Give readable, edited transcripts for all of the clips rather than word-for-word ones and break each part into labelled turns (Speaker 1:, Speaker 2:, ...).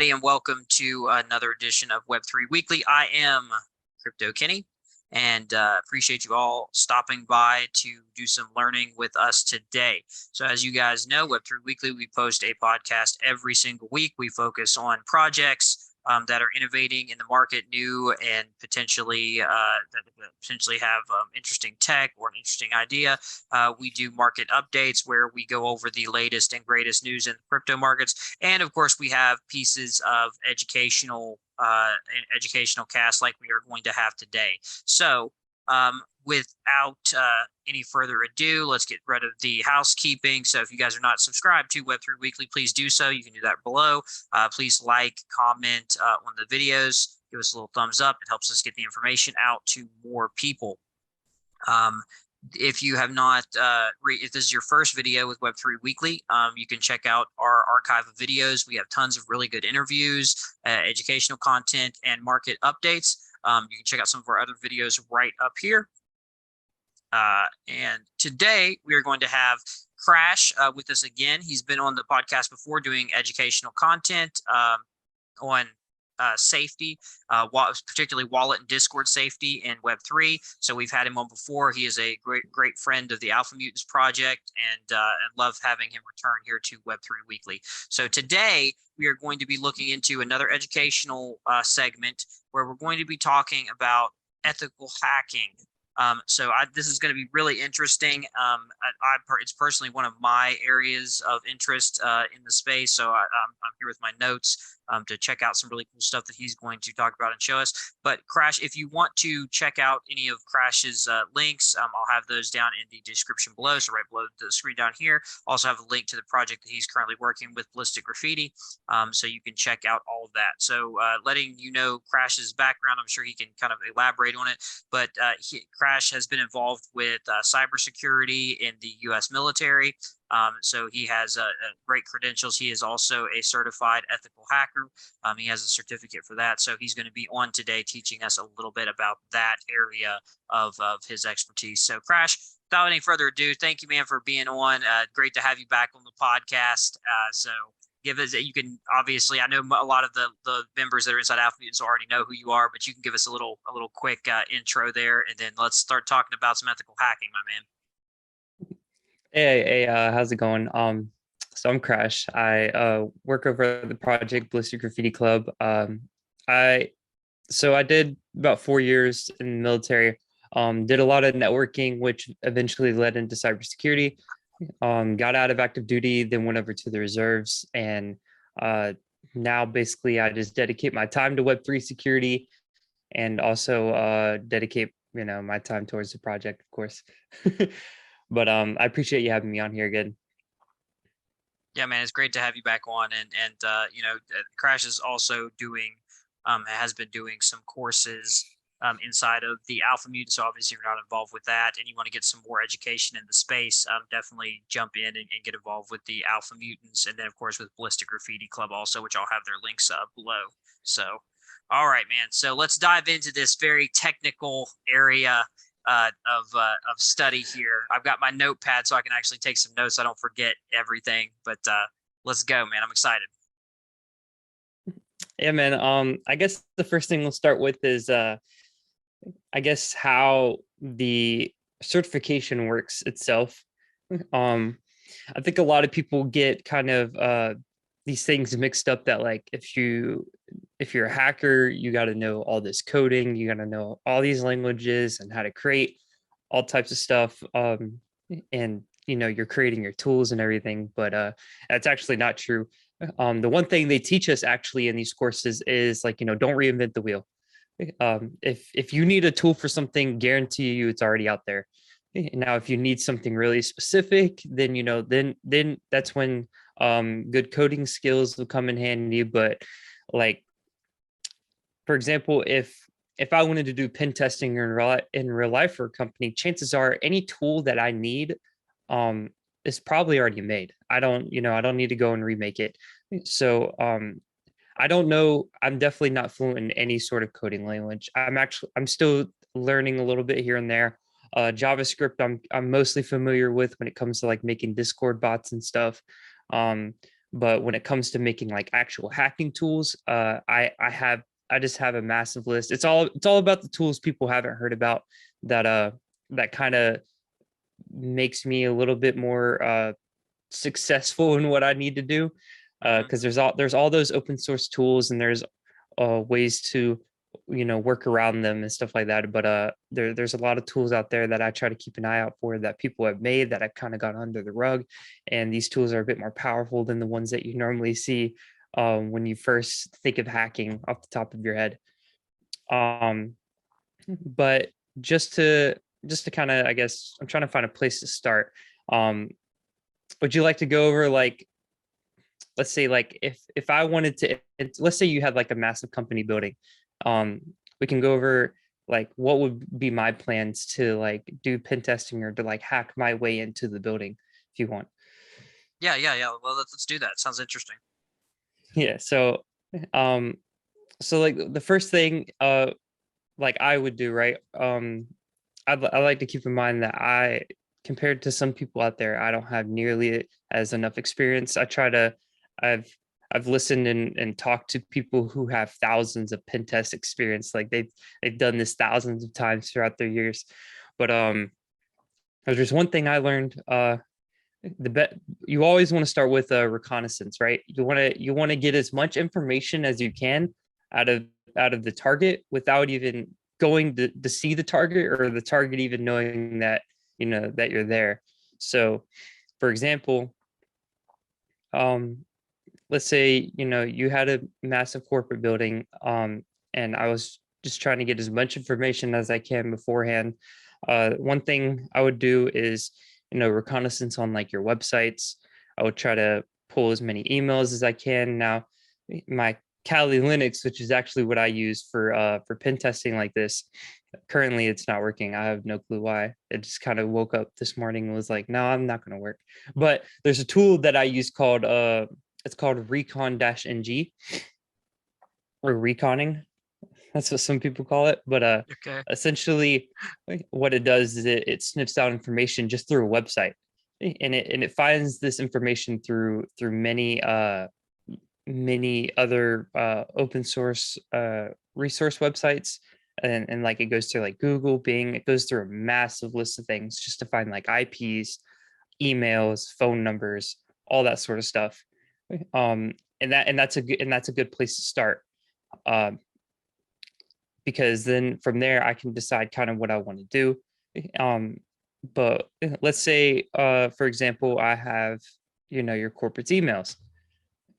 Speaker 1: everybody, and welcome to another edition of Web3 Weekly. I am Crypto Kenny, and appreciate you all stopping by to do some learning with us today. So as you guys know, Web3 Weekly, we post a podcast every single week. We focus on projects that are innovating in the market, new and potentially have interesting tech or an interesting idea. We do market updates where we go over the latest and greatest news in the crypto markets, and of course, we have pieces of educational cast like we are going to have today. So without any further ado, let's get rid of the housekeeping. So if you guys are not subscribed to Web3 Weekly, please do so. You can do that below. Please like, comment on the videos, give us a little thumbs up. It helps us get the information out to more people. If you have not, if this is your first video with Web3 Weekly, you can check out our archive of videos. We have tons of really good interviews, educational content, and market updates. You can check out some of our other videos right up here. And today we are going to have Crash with us again. He's been on the podcast before doing educational content on safety, particularly wallet and Discord safety in Web3. So we've had him on before. He is a great friend of the Alpha Mutants project, and love having him return here to Web3 Weekly. So today we are going to be looking into another educational segment where we're going to be talking about ethical hacking. This is going to be really interesting. It's personally one of my areas of interest in the space. So I'm here with my notes to check out some really cool stuff that he's going to talk about and show us. But Crash, if you want to check out any of Crash's links, I'll have those down in the description below. So right below the screen down here, also have a link to the project that he's currently working with, Ballistic Graffiti. So you can check out all of that. So letting you know Crash's background, I'm sure he can kind of elaborate on it. But Crash has been involved with cybersecurity in the U.S. military. So he has great credentials. He is also a certified ethical hacker. He has a certificate for that. So he's going to be on today teaching us a little bit about that area of his expertise. So Crash, without any further ado, thank you, man, for being on. Great to have you back on the podcast. So give us, you can obviously, I know a lot of the members that are inside Alpha Mutants already know who you are, but you can give us a little quick intro there, and then let's start talking about some ethical hacking, my man.
Speaker 2: Hey, how's it going? So I'm Crash. I work over at the project Ballistic Graffiti Club. I did about 4 years in the military. Did a lot of networking, which eventually led into cybersecurity. Got out of active duty, then went over to the reserves, and now basically I just dedicate my time to Web3 security, and also dedicate my time towards the project, of course. But I appreciate you having me on here again.
Speaker 1: Yeah, man, it's great to have you back on. And Crash is also has been doing some courses inside of the Alpha Mutants. So obviously, if you're not involved with that and you want to get some more education in the space, definitely jump in and get involved with the Alpha Mutants. And then, of course, with Ballistic Graffiti Club also, which I'll have their links below. So, all right, man. So let's dive into this very technical area of study here. I've got my notepad so I can actually take some notes. I don't forget everything, but let's go, man. I'm excited.
Speaker 2: Yeah, man. I guess the first thing we'll start with is I guess how the certification works itself. I think a lot of people get kind of these things mixed up, that like if you're a hacker, you got to know all this coding, you got to know all these languages and how to create all types of stuff. And you're creating your tools and everything, but that's actually not true. The one thing they teach us actually in these courses is like, don't reinvent the wheel. If you need a tool for something, guarantee you it's already out there. Now, if you need something really specific, then then that's when good coding skills will come in handy. But like, for example, if I wanted to do pen testing in real life for a company, chances are any tool that I need is probably already made. I don't need to go and remake it. So I don't know. I'm definitely not fluent in any sort of coding language. I'm still learning a little bit here and there. JavaScript, I'm mostly familiar with when it comes to like making Discord bots and stuff. But when it comes to making like actual hacking tools, I just have a massive list. It's all about the tools people haven't heard about that that kind of makes me a little bit more successful in what I need to do.
Speaker 1: Hmm.
Speaker 2: Because there's all those open source tools, and there's ways to work around them and stuff like that. But there's a lot of tools out there that I try to keep an eye out for that people have made that I've kind of gone under the rug, and these tools are a bit more powerful than the ones that you normally see when you first think of hacking off the top of your head. Um, but just to kind of, I guess I'm trying to find a place to start. Um, would you like to go over, like, let's say, like, if I wanted to, let's say you had like a massive company building, um we can go over like what would be my plans to like do pen testing or to like hack my way into the building if you want.
Speaker 1: Yeah, yeah, yeah. Well, let's do that. Sounds interesting.
Speaker 2: Yeah, um so like the first thing like I would do, right? I like to keep in mind that compared to some people out there, I don't have nearly as enough experience. I've, I've listened and talked to people who have thousands of pen test experience. Like they've done this thousands of times throughout their years. But there's one thing I learned. The bet You always want to start with a reconnaissance, right? You want to get as much information as you can out of the target without even going to see the target, or the target even knowing that that you're there. So for example, um let's say you had a massive corporate building, and I was just trying to get as much information as I can beforehand. One thing I would do is reconnaissance on like your websites. I would try to pull as many emails as I can. Now my Kali Linux, which is actually what I use for pen testing like this, currently it's not working. I have no clue why. It just kind of woke up this morning and was like, no, I'm not going to work. But there's a tool that I use called it's called recon-ng, or reconning. That's what some people call it. But
Speaker 1: Okay.
Speaker 2: essentially what it does is it sniffs out information just through a website, and it finds this information through many other open source resource websites, and like it goes through like Google, Bing. It goes through a massive list of things just to find like IPs, emails, phone numbers, all that sort of stuff. um that's a good place to start, um because then from there I can decide kind of what I want to do. But let's say for example I have your corporate emails.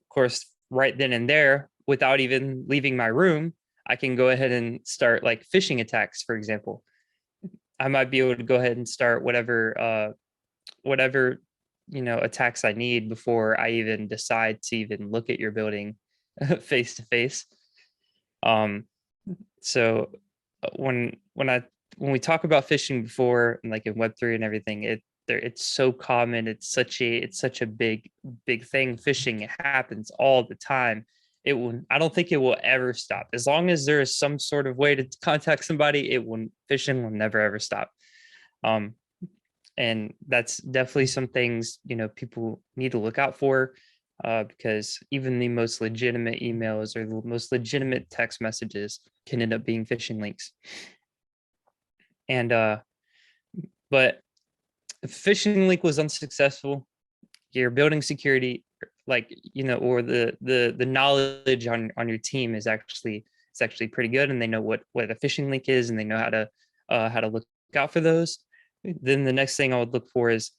Speaker 2: Of course, right then and there, without even leaving my room, I can go ahead and start like phishing attacks. For example, I might be able to go ahead and start whatever attacks I need before I even decide to even look at your building face to face. Um, so when we talk about phishing before, and like in Web3 and everything, it's so common. It's such a big thing. Phishing, it happens all the time. I don't think it will ever stop as long as there is some sort of way to contact somebody. Phishing will never ever stop. Um, and that's definitely some things people need to look out for, because even the most legitimate emails or the most legitimate text messages can end up being phishing links. And but if phishing link was unsuccessful, your building security, like or the knowledge on your team is actually pretty good, and they know what a phishing link is, and they know how to look out for those. Then the next thing I would look for is,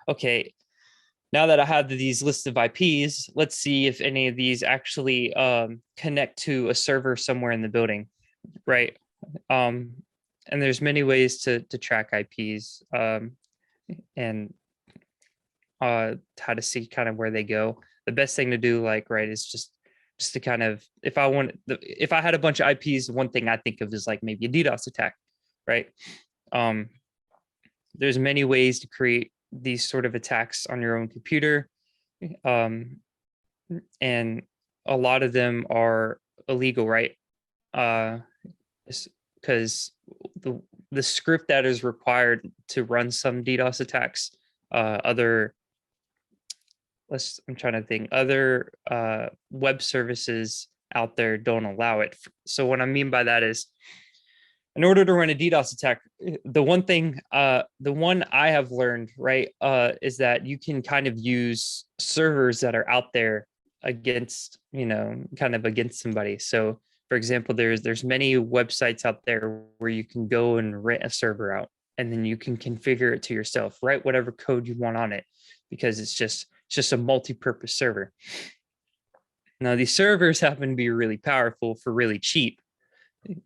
Speaker 2: okay, now that I have these lists of IPs, let's see if any of these actually connect to a server somewhere in the building, right? Um, and there's many ways to track IPs, and how to see kind of where they go. The best thing to do, like, right, is just to kind of, if I had a bunch of IPs, one thing I think of is like maybe a DDoS attack, right? Um, there's many ways to create these sort of attacks on your own computer, um, and a lot of them are illegal, right? Uh, because the script that is required to run some DDoS attacks, other I'm trying to think, other web services out there don't allow it. So what I mean by that is, in order to run a DDoS attack, the one I have learned, right, is that you can kind of use servers that are out there against, kind of against somebody. So, for example, there's many websites out there where you can go and rent a server out, and then you can configure it to yourself, write whatever code you want on it, because it's just a multi-purpose server. Now, these servers happen to be really powerful for really cheap.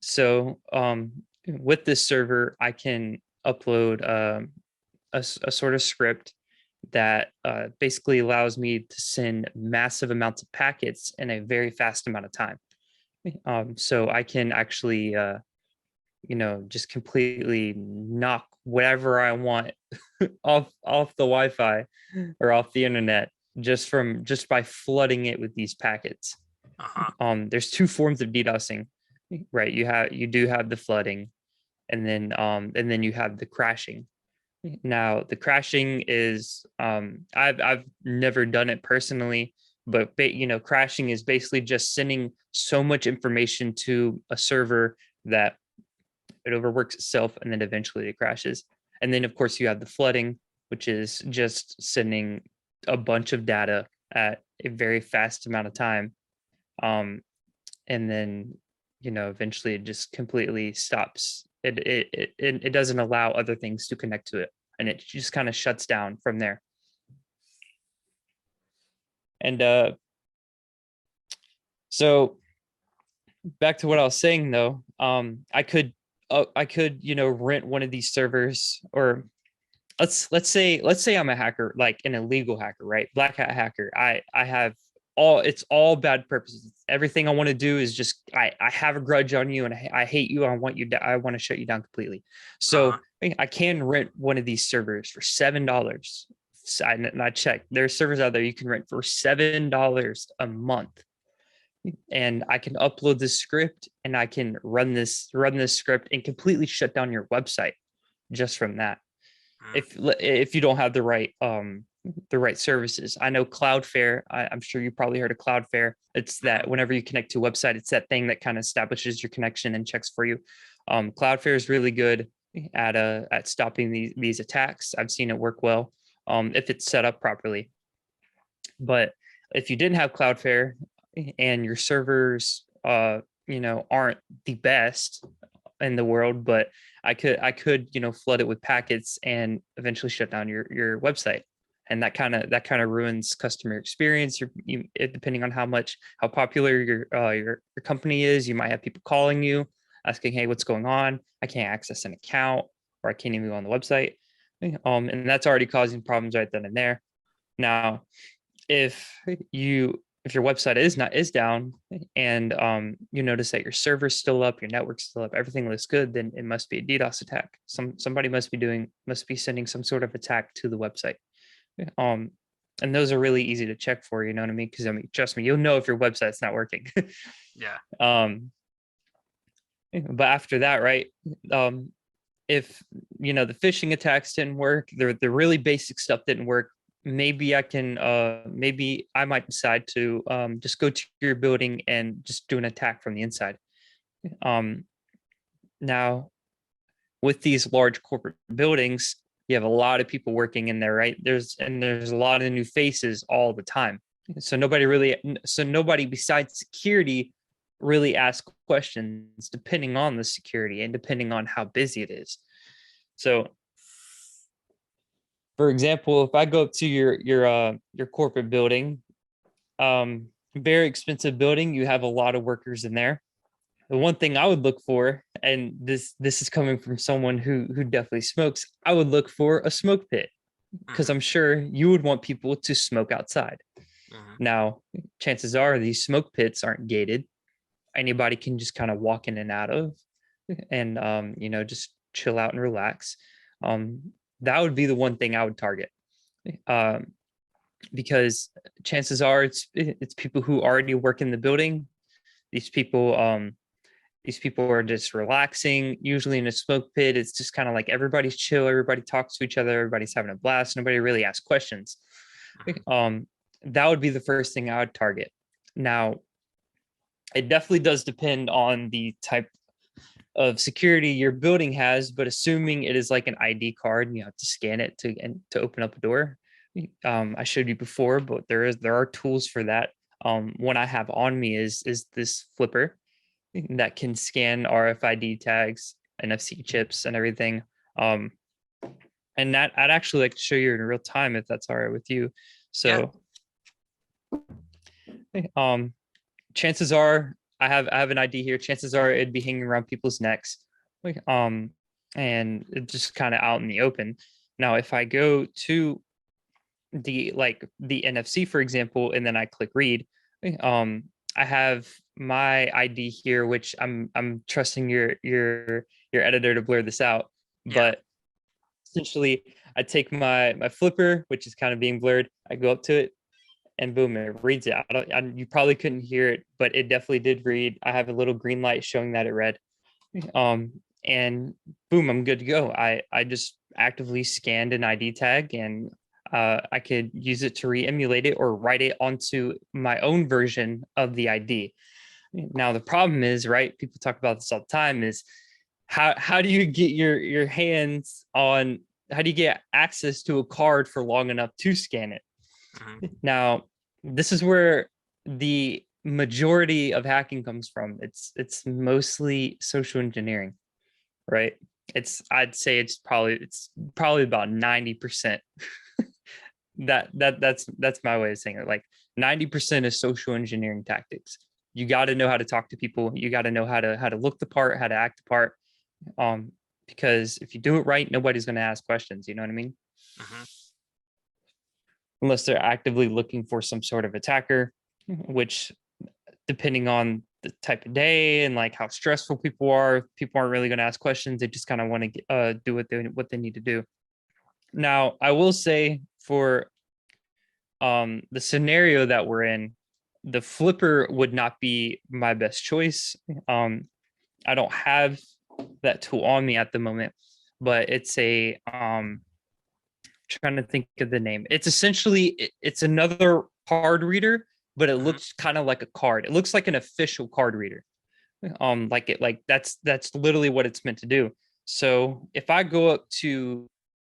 Speaker 2: So with this server, I can upload a sort of script that basically allows me to send massive amounts of packets in a very fast amount of time. So I can actually, just completely knock whatever I want off the Wi-Fi or off the internet just by flooding it with these packets.
Speaker 1: Uh-huh.
Speaker 2: There's two forms of DDoSing, right? You do have the flooding, and then you have the crashing. Now, the crashing is I've never done it personally, but crashing is basically just sending so much information to a server that it overworks itself, and then eventually it crashes. And then, of course, you have the flooding, which is just sending a bunch of data at a very fast amount of time. And then, eventually it just completely stops. It doesn't allow other things to connect to it, and it just kind of shuts down from there. And so back to what I was saying, though, I could rent one of these servers, or let's say I'm a hacker, like an illegal hacker, right? Black hat hacker. I have it's all bad purposes. Everything I want to do is just I have a grudge on you, and I hate you. I want to shut you down completely. So I can rent one of these servers for $7. And I checked. There are servers out there you can rent for $7 a month, and I can upload this script, and I can run this script and completely shut down your website just from that. If you don't have the right services. I know Cloudflare. I'm sure you probably heard of Cloudflare. It's that whenever you connect to a website, it's that thing that kind of establishes your connection and checks for you. Cloudflare is really good at stopping these attacks. I've seen it work well if it's set up properly. But if you didn't have Cloudflare and your servers aren't the best in the world, but I could flood it with packets and eventually shut down your website. And that kind of ruins customer experience. Depending on how popular your company is, you might have people calling you asking, "Hey, what's going on? I can't access an account, or I can't even go on the website." And that's already causing problems right then and there. Now, if your website is down, and you notice that your server's still up, your network's still up, everything looks good, then it must be a DDoS attack. Somebody must be sending some sort of attack to the website. And those are really easy to check for, you know what I mean? Because trust me, you'll know if your website's not working.
Speaker 1: Yeah.
Speaker 2: But after that, right? If the phishing attacks didn't work, the really basic stuff didn't work, maybe I might decide to just go to your building and just do an attack from the inside. Now, with these large corporate buildings, you have a lot of people working in there, right? There's a lot of new faces all the time. So nobody besides security really asks questions, depending on the security and depending on how busy it is. So, for example, if I go up to your corporate building, very expensive building, you have a lot of workers in there. The one thing I would look for, and this is coming from someone who definitely smokes, I would look for a smoke pit, because I'm sure you would want people to smoke outside. Now, chances are these smoke pits aren't gated. Anybody can just kind of walk in and out of, and just chill out and relax. That would be the one thing I would target, because chances are it's people who already work in the building. These people are just relaxing. Usually in a smoke pit, it's just kind of like everybody's chill, everybody talks to each other, everybody's having a blast, nobody really asks questions. that would be the first thing I would target. Now, it definitely does depend on the type of security your building has, but assuming it is like an ID card and you have to scan it to open up a door. I showed you before, but there are tools for that. One I have on me is this flipper that can scan RFID tags, NFC chips, and everything. Um, and that I'd actually like to show you in real time if that's all right with you.
Speaker 1: Yeah.
Speaker 2: So, um, chances are I have an ID here. Chances are it'd be hanging around people's necks, and it's just kind of out in the open. Now, if I go to the NFC, for example, and then I click read, um, I have my ID here, which I'm trusting your editor to blur this out,
Speaker 1: Yeah.
Speaker 2: but essentially I take my flipper, which is kind of being blurred. I go up to it, and boom, it reads it. You probably couldn't hear it, but it definitely did read. I have a little green light showing that it read. And boom, I'm good to go. I just actively scanned an ID tag, and I could use it to re-emulate it or write it onto my own version of the ID. Now the problem is, right? People talk about this all the time. Is how do you get your hands on? How do you get access to a card for long enough to scan it?
Speaker 1: Mhm.
Speaker 2: Now, this is where the majority of hacking comes from. It's mostly social engineering, right? I'd say it's probably about 90%. That's my way of saying it. Like 90% is social engineering tactics. You got to know how to talk to people. You got to know how to look the part, how to act the part. Um, because if you do it right, nobody's going to ask questions. You know what I mean?
Speaker 1: Mhm.
Speaker 2: Unless they're actively looking for some sort of attacker, which depending on the type of day and like how stressful people aren't really going to ask questions. They just kind of want to do what they need to do. Now, I will say for the scenario that we're in, the flipper would not be my best choice. I don't have that tool on me at the moment, but it's a trying to think of the name. It's essentially it's another card reader, but it
Speaker 1: Mhm.
Speaker 2: looks kind of like a card. It looks like an official card reader. Like that's literally what it's meant to do. So if I go up to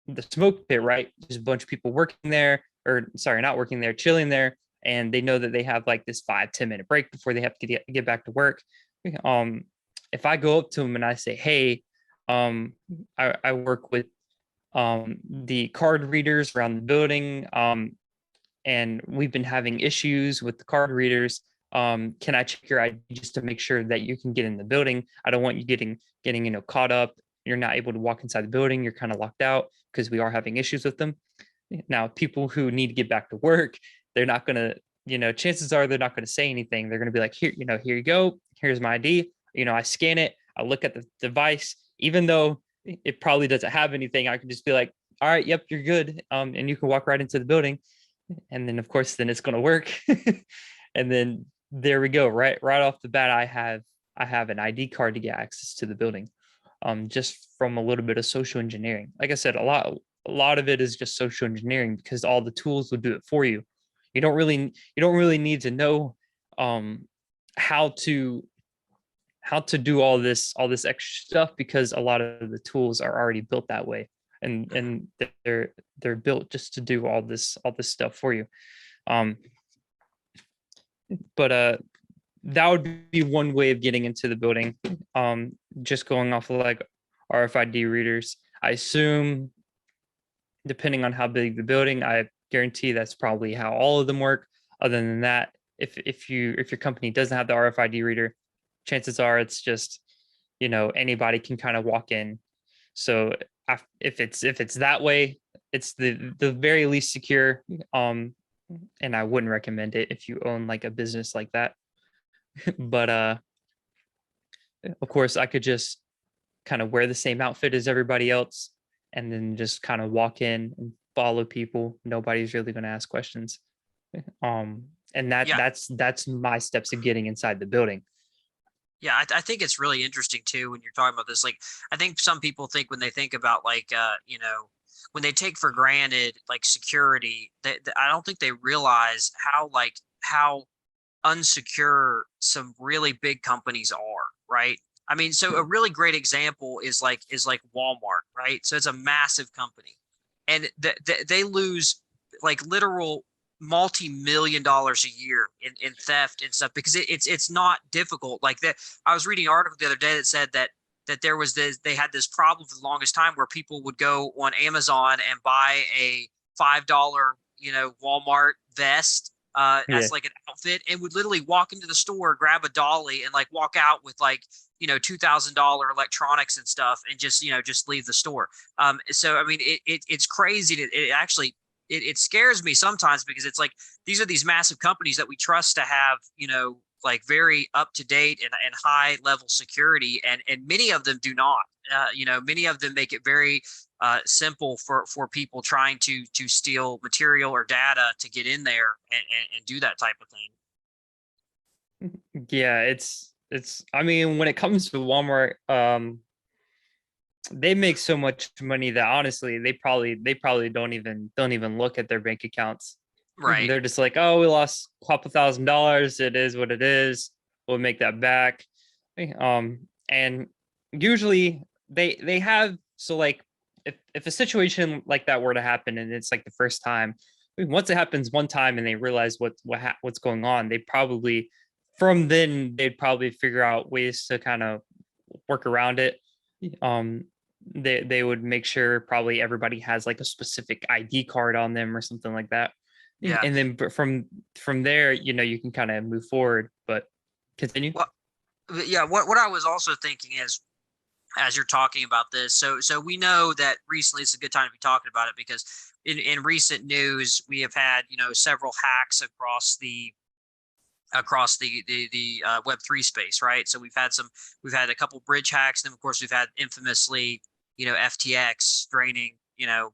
Speaker 2: the smoke pit, right, there's a bunch of people working there, or sorry, not working there, chilling there, and they know that they have like this 5-10 minute break before they have to get back to work. Um, if I go up to them and I say, hey, I work with the card readers around the building, and we've been having issues with the card readers. Can I check your ID just to make sure that you can get in the building? I don't want you getting caught up. You're not able to walk inside the building. You're kind of locked out because we are having issues with them. Now, people who need to get back to work, they're not gonna, chances are they're not gonna say anything. They're gonna be like, here you go. Here's my ID. I scan it. I look at the device, even though it probably doesn't have anything. I can just be like, all right, yep, you're good. And you can walk right into the building, and then of course then it's going to work. And then there we go, right off the bat I have an ID card to get access to the building, just from a little bit of social engineering. Like I said, a lot of it is just social engineering because all the tools will do it for you. You don't really need to know um how to do all this extra stuff because a lot of the tools are already built that way, and
Speaker 1: Mhm.
Speaker 2: they're built just to do all this stuff for you. um but that would be one way of getting into the building, just going off of like RFID readers. I assume, depending on how big the building, I guarantee that's probably how all of them work. Other than that, if your company doesn't have the RFID reader, chances are it's just anybody can kind of walk in. So if it's that way, it's the very least secure. And I wouldn't recommend it if you own like a business like that. But of course, I could just kind of wear the same outfit as everybody else and then just kind of walk in and follow people. Nobody's really going to ask questions. And
Speaker 1: Yeah.
Speaker 2: that's my steps of getting inside the building.
Speaker 1: Yeah, I think it's really interesting too when you're talking about this. Like, I think some people think when they think about like, when they take for granted like security, I don't think they realize how like how unsecure some really big companies are, right? I mean, so a really great example is like Walmart, right? So it's a massive company, and they lose like literal multi-million dollars a year in theft and stuff because it's not difficult. Like that, I was reading an article the other day that said that there was this they had this problem for the longest time where people would go on Amazon and buy a $5 Walmart vest
Speaker 2: Yeah.
Speaker 1: as like an outfit and would literally walk into the store, grab a dolly, and like walk out with like $2,000 electronics and stuff, and just just leave the store. So I mean, it's crazy. It actually it scares me sometimes because it's like these are these massive companies that we trust to have like very up to date and high level security, and many of them do not. Many of them make it very simple for people trying to steal material or data to get in there and do that type of thing.
Speaker 2: Yeah, it's I mean, when it comes to Walmart, they make so much money that honestly they probably don't even look at their bank accounts.
Speaker 1: Right.
Speaker 2: They're just like, oh, we lost a couple $1,000s. It is what it is. We'll make that back. And usually they have, so like if a situation like that were to happen and it's like the first time, I mean, once it happens one time and they realize what's going on, they probably from then they'd probably figure out ways to kind of work around it. Um, they would make sure probably everybody has like a specific ID card on them or something like that.
Speaker 1: Yeah.
Speaker 2: And then from there, you can kind of move forward. But continue.
Speaker 1: Well, yeah. What I was also thinking is, as you're talking about this, so we know that recently it's a good time to be talking about it because in recent news we have had several hacks across the Web3 space, right? So we've had a couple bridge hacks, and then of course we've had infamously, FTX draining,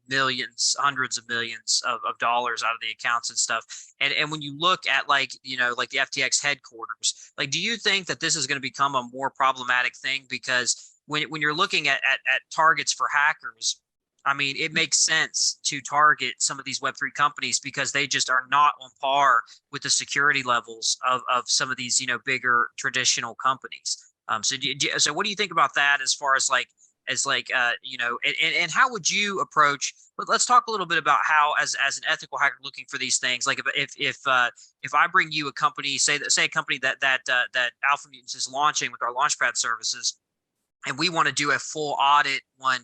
Speaker 1: millions, hundreds of millions of dollars out of the accounts and stuff. And when you look at like, like the FTX headquarters, like, do you think that this is going to become a more problematic thing? Because when you're looking at targets for hackers, I mean, it makes sense to target some of these Web3 companies because they just are not on par with the security levels of some of these, bigger traditional companies. So what do you think about that as far as like and how would you approach, but let's talk a little bit about how as an ethical hacker looking for these things, like if I bring you a company, say a company that Alpha Mutants is launching with our launchpad services, and we want to do a full audit on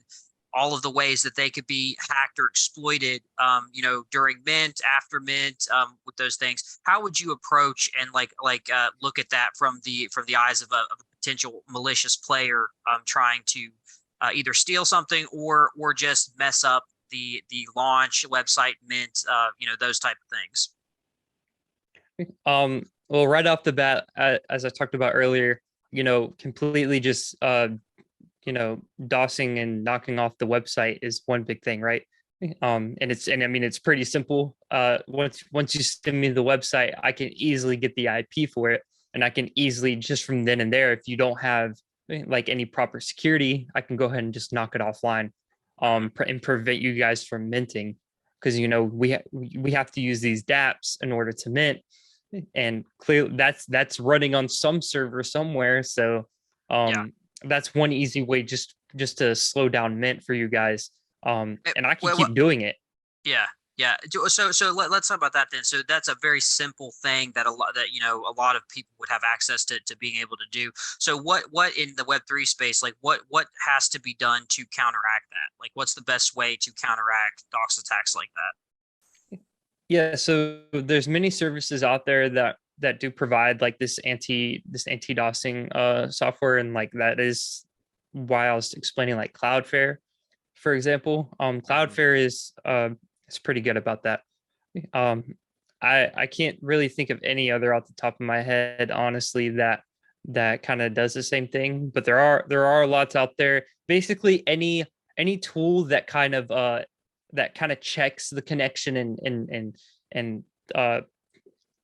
Speaker 1: all of the ways that they could be hacked or exploited, during mint, after mint, with those things. How would you approach and look at that from the eyes of a potential malicious player trying to either steal something or just mess up the launch website, mint, those type of things?
Speaker 2: Well, right off the bat, as I talked about earlier, completely just DOSing and knocking off the website is one big thing, right? And I mean it's pretty simple. Once you send me the website, I can easily get the IP for it, and I can easily just from then and there, if you don't have like any proper security, I can go ahead and just knock it offline, and prevent you guys from minting, because we have to use these DApps in order to mint, and clearly that's running on some server somewhere. So
Speaker 1: Yeah.
Speaker 2: that's one easy way just to slow down mint for you guys. And I can
Speaker 1: Well,
Speaker 2: keep doing it.
Speaker 1: yeah, yeah. So let's talk about that then. So that's a very simple thing that a lot of people would have access to being able to do. So what in the Web3 space, like what has to be done to counteract that? Like, what's the best way to counteract DOS attacks like that?
Speaker 2: Yeah, so there's many services out there that do provide like this anti-DOSing software, and like that is why I was explaining like Cloudflare, for example.
Speaker 1: Mhm.
Speaker 2: Cloudflare is pretty good about that. Um, I can't really think of any other off the top of my head, honestly, that kind of does the same thing. But there are lots out there. Basically, any tool that kind of checks the connection and uh,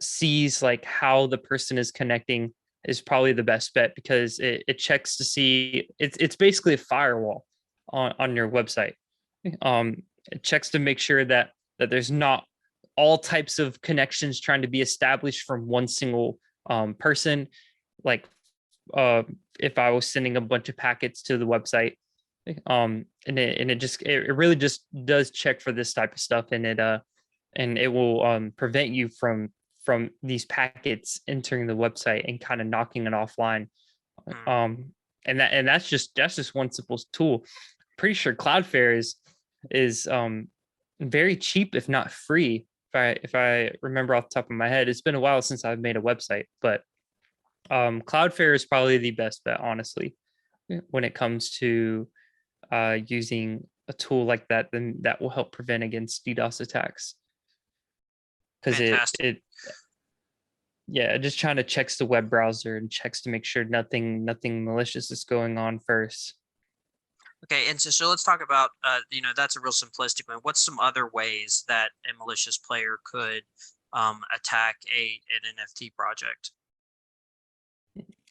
Speaker 2: sees like how the person is connecting is probably the best bet, because it checks to see it's basically a firewall on your website. um It checks to make sure that there's not all types of connections trying to be established from one single person. Like uh, if I was sending a bunch of packets to the website, it really just does check for this type of stuff, and it will prevent you from these packets entering the website and kind of knocking it offline.
Speaker 1: Mm.
Speaker 2: And that's just one simple tool. Pretty sure Cloudflare is very cheap, if not free. If I remember off the top of my head, it's been a while since I've made a website, but Cloudflare is probably the best bet, honestly, when it comes to using a tool like that. Then that will help prevent against DDoS attacks, because
Speaker 1: Fantastic.
Speaker 2: it yeah, just trying to checks the web browser and checks to make sure nothing malicious is going on first.
Speaker 1: Okay, and so let's talk about that's a real simplistic one. What's some other ways that a malicious player could attack an NFT project?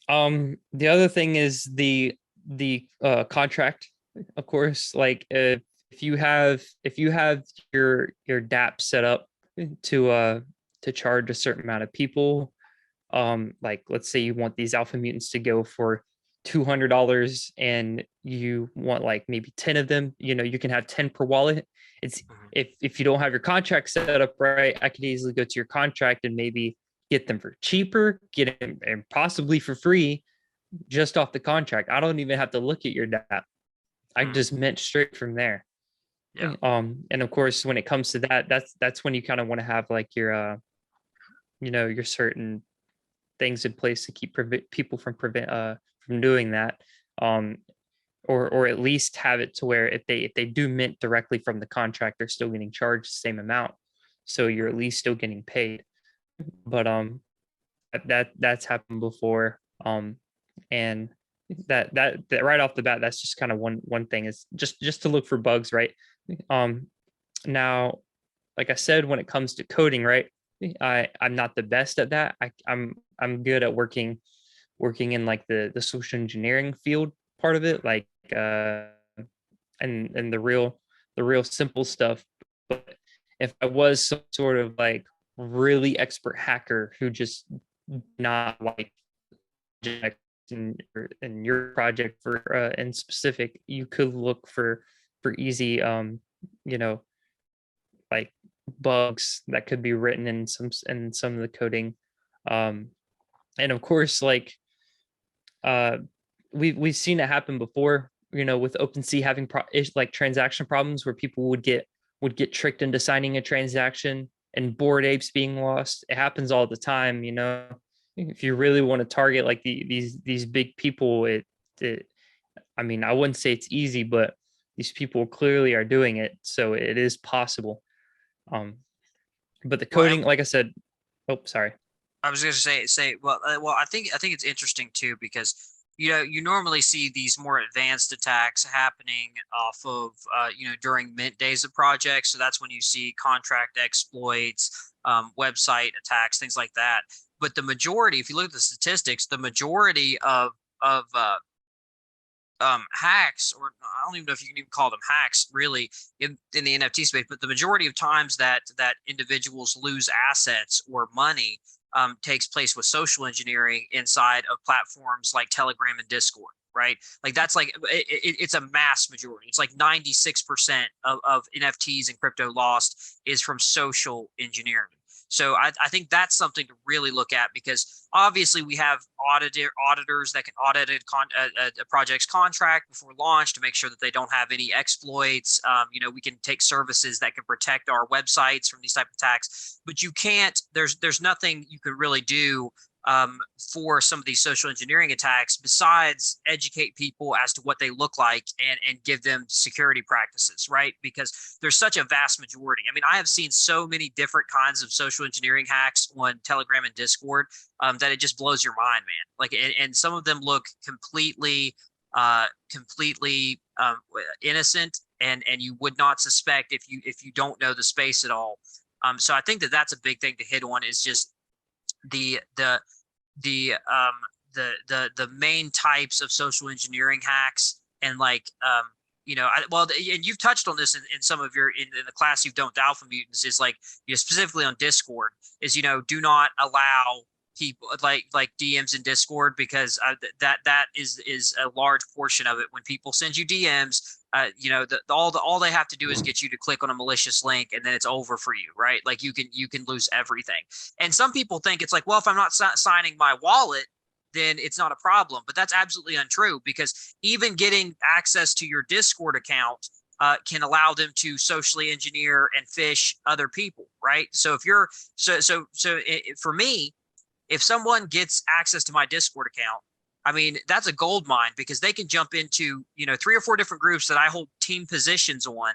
Speaker 2: The other thing is the contract, of course. Like if you have your DApp set up to charge a certain amount of people, like let's say you want these alpha mutants to go for $200 and you want like maybe 10 of them, you can have 10 per wallet. It's
Speaker 1: Mhm.
Speaker 2: if you don't have your contract set up right, I could easily go to your contract and maybe get them for cheaper, get them and possibly for free just off the contract. I don't even have to look at your DApp. I
Speaker 1: Mm.
Speaker 2: just mint straight from there.
Speaker 1: Yeah.
Speaker 2: And of course, when it comes to that, that's when you kind of want to have like your certain things in place to keep people from doing that. Um, or at least have it to where if they do mint directly from the contract, they're still getting charged the same amount. So you're at least still getting paid. But that's happened before. And that right off the bat, that's just kind of one thing, is just to look for bugs, right? Um, Now, like I said, when it comes to coding, right? I'm not the best at that. I'm good at working in like the social engineering field part of it, like and the real simple stuff. But if I was some sort of like really expert hacker who just not like in your project for in specific, you could look for easy you know like bugs that could be written in some of the coding. um and of course, like uh we've seen it happen before, with OpenSea having like transaction problems where people would get tricked into signing a transaction and bored apes being lost. It happens all the time. If you really want to target like these big people, it I mean, I wouldn't say it's easy, but these people clearly are doing it, so it is possible. um but the
Speaker 1: Well, and
Speaker 2: coding, like I said. Oh, sorry.
Speaker 1: I was going to say, well, I think it's interesting too because you normally see these more advanced attacks happening off of during mint days of projects. So that's when you see contract exploits, website attacks, things like that. But the majority, if you look at the statistics, the majority of hacks, or I don't even know if you can even call them hacks really in the NFT space, but the majority of times that individuals lose assets or money takes place with social engineering inside of platforms like Telegram and Discord, right? Like that's like it's a mass majority. It's like 96% of NFTs and crypto lost is from social engineering. So I think that's something to really look at because obviously we have auditors that can audit a project's contract before launch to make sure that they don't have any exploits. We can take services that can protect our websites from these type of attacks, but you can't. There's nothing you can really do for some of these social engineering attacks besides educate people as to what they look like and give them security practices, right? Because there's such a vast majority. I mean, I have seen so many different kinds of social engineering hacks on Telegram and Discord that it just blows your mind, man. Like, and some of them look completely innocent, and you would not suspect if you don't know the space at all. So I think that that's a big thing to hit on is just the the the main types of social engineering hacks and like and you've touched on this in some of in the class you've done with Alpha Mutants is like, specifically on Discord is, do not allow people like DMs in Discord because that is a large portion of it. When people send you DMs, all they have to do is get you to click on a malicious link, and then it's over for you, right? Like you can lose everything. And some people think it's like, well, if I'm not signing my wallet, then it's not a problem. But that's absolutely untrue, because even getting access to your Discord account can allow them to socially engineer and phish other people, right? So if you're for me, if someone gets access to my Discord account, I mean, that's a gold mine, because they can jump into, 3 or 4 different groups that I hold team positions on,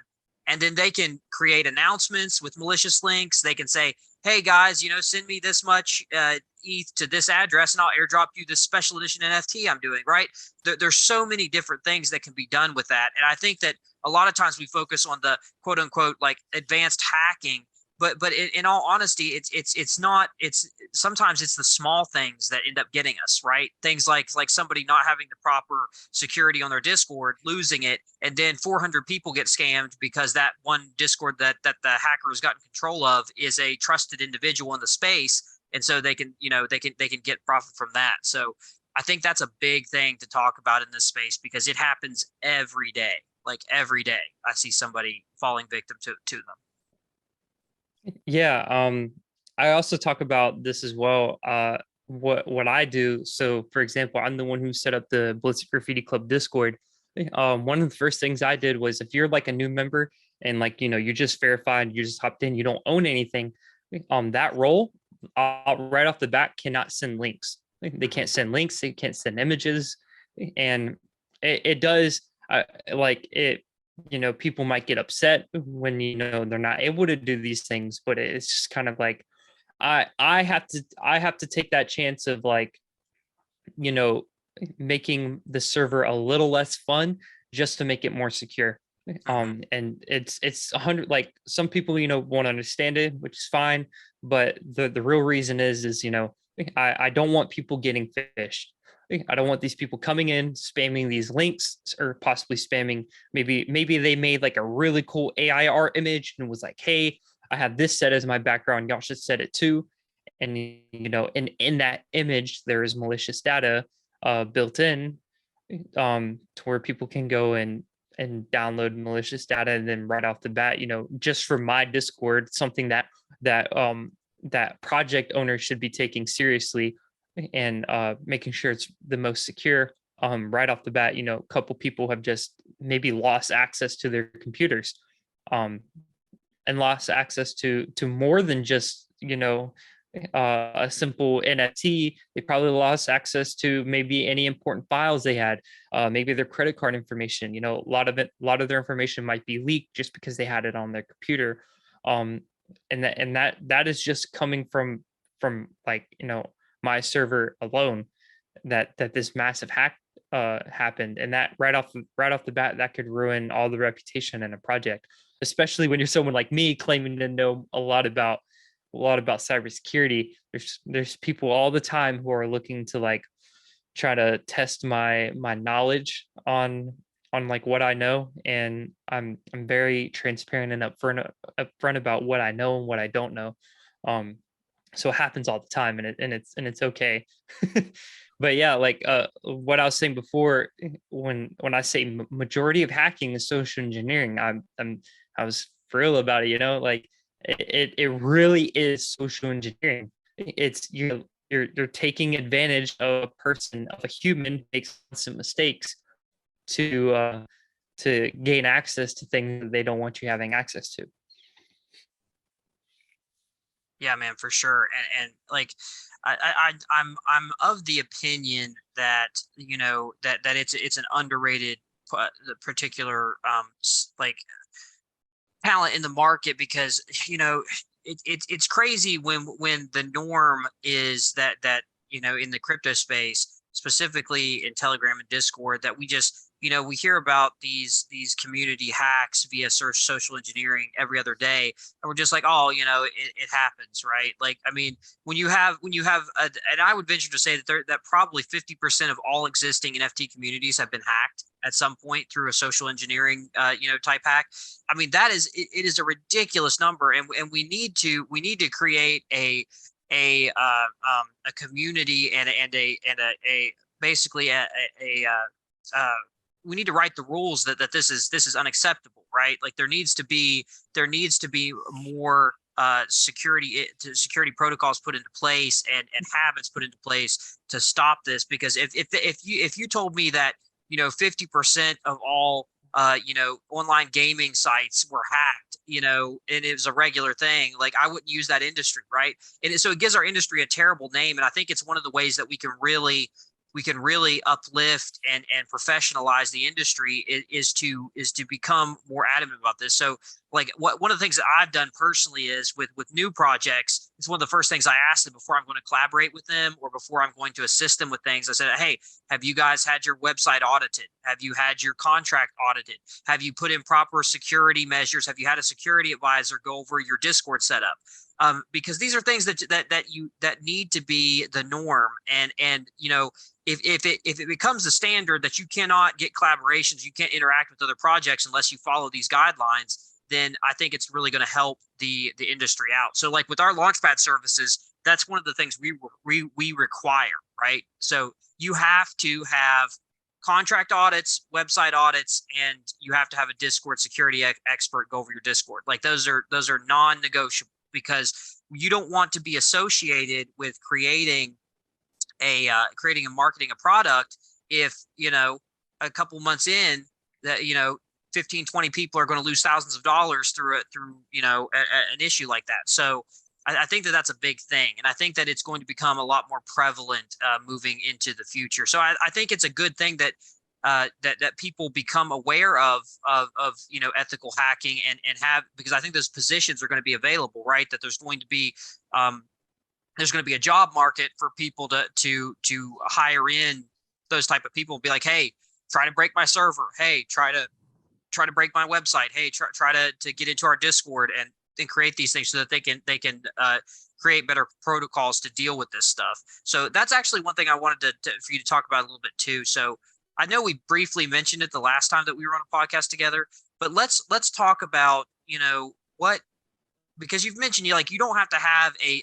Speaker 1: and then they can create announcements with malicious links. They can say, hey guys, send me this much ETH to this address and I'll airdrop you this special edition NFT I'm doing, right? There's so many different things that can be done with that. And I think that a lot of times we focus on the quote unquote like advanced hacking, but in all honesty, it's not. It's sometimes it's the small things that end up getting us, right. Things like somebody not having the proper security on their Discord, losing it, and then 400 people get scammed because that one Discord that the hacker has gotten control of is a trusted individual in the space, and so they can get profit from that. So I think that's a big thing to talk about in this space, because it happens every day. Like every day, I see somebody falling victim to them.
Speaker 2: Yeah, I also talk about this as well. What I do. So, for example, I'm the one who set up the Blitz Graffiti Club Discord. One of the first things I did was, if you're like a new member and like you just verified, you just hopped in, you don't own anything, that role right off the bat cannot send links. They can't send links. They can't send images, and it does like it people might get upset when they're not able to do these things, but it's just kind of like I have to take that chance of like you know making the server a little less fun just to make it more secure. And it's 100, like some people won't understand it, which is fine, but the real reason is I don't want people getting phished. I don't want these people coming in spamming these links, or possibly spamming. Maybe they made like a really cool AI art image and was like, hey, I have this set as my background, y'all should set it too. And in that image there is malicious data built in, to where people can go and download malicious data, and then right off the bat, just for my Discord, something that project owners should be taking seriously, and making sure it's the most secure. Right off the bat, a couple people have just maybe lost access to their computers, and lost access to more than just a simple NFT. They probably lost access to maybe any important files they had, maybe their credit card information. A lot of their information might be leaked just because they had it on their computer. And that is just coming from like my server alone, that this massive hack happened, and that right off the bat, that could ruin all the reputation in a project, especially when you're someone like me claiming to know a lot about cybersecurity. There's people all the time who are looking to like try to test my knowledge on like what I know, and I'm very transparent and upfront about what I know and what I don't know. So it happens all the time, and it's okay. But yeah, like what I was saying before, when I say majority of hacking is social engineering, I was for real about it. Like it really is social engineering. It's you're taking advantage of a person, of a human who makes some mistakes, to gain access to things that they don't want you having access to.
Speaker 1: Yeah, man, for sure. And like I'm of the opinion that that it's an underrated particular like talent in the market, because it's crazy when the norm is that in the crypto space, specifically in Telegram and Discord, that we just we hear about these community hacks via social engineering every other day, and we're just like, oh, it happens, right? Like, I mean, when you have and I would venture to say that probably 50% of all existing NFT communities have been hacked at some point through a social engineering, type hack. I mean, it is a ridiculous number, and we need to create a community and a basically uh, we need to write the rules that this is unacceptable, right? Like there needs to be more security protocols put into place and habits put into place to stop this. Because if you told me that 50% of all online gaming sites were hacked, and it was a regular thing, like I wouldn't use that industry, right? So it gives our industry a terrible name, and I think it's one of the ways that we can really uplift and professionalize the industry is to become more adamant about this. So like one of the things that I've done personally is with new projects, it's one of the first things I ask them before I'm going to collaborate with them or before I'm going to assist them with things. I said, hey, have you guys had your website audited? Have you had your contract audited? Have you put in proper security measures? Have you had a security advisor go over your Discord setup? Because these are things that need to be the norm. And if it becomes the standard that you cannot get collaborations, you can't interact with other projects unless you follow these guidelines, then I think it's really going to help the industry out. So like with our Launchpad services, that's one of the things we require, right? So you have to have contract audits, website audits, and you have to have a Discord security expert go over your Discord. Like those are non-negotiable, because you don't want to be associated with creating and marketing a product if a couple months in that 15, 20 people are going to lose thousands of dollars through an issue like that. So I think that that's a big thing, and I think that it's going to become a lot more prevalent moving into the future. So I think it's a good thing that that people become aware of ethical hacking and have, because I think those positions are going to be available, right? That there's going to be a job market for people to hire in those type of people. Be like, hey, try to break my server. Hey, try to break my website. Hey, try to get into our Discord and create these things so that they can create better protocols to deal with this stuff. So that's actually one thing I wanted for you to talk about a little bit too. So I know we briefly mentioned it the last time that we were on a podcast together, but let's talk about what, because you've mentioned you don't have to have a